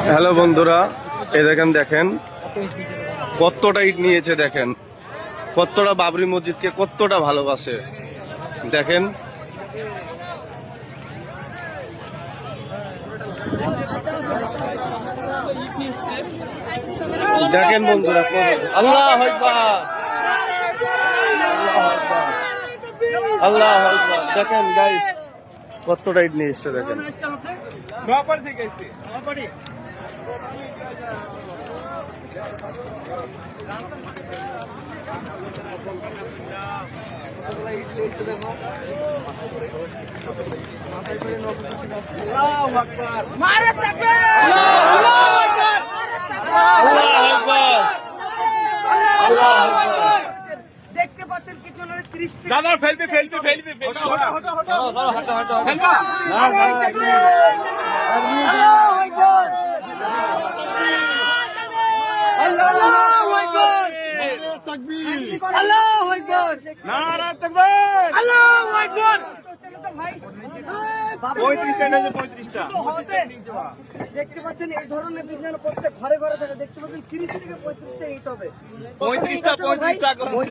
Hello বন্ধুরা, এই দেখেন কতটা ইট নিয়েছে, দেখেন কতটা বাবরি মসজিদকে কতটা ভালোবাসে। দেখেন দেখেন বন্ধুরা, আল্লাহু আকবার, আল্লাহু আকবার। দেখেন গাইস কতটা ইট নিয়ে এসছে, দেখেন দেখতে পাচ্ছেন কিছু দাদা ফেলবে দেখতে পাচ্ছেন এই ধরনের বিজ্ঞান প্রত্যেক ঘরে ঘরে থাকে। দেখতে পাচ্ছেন 30 থেকে 35টা ইট হবে। 35টা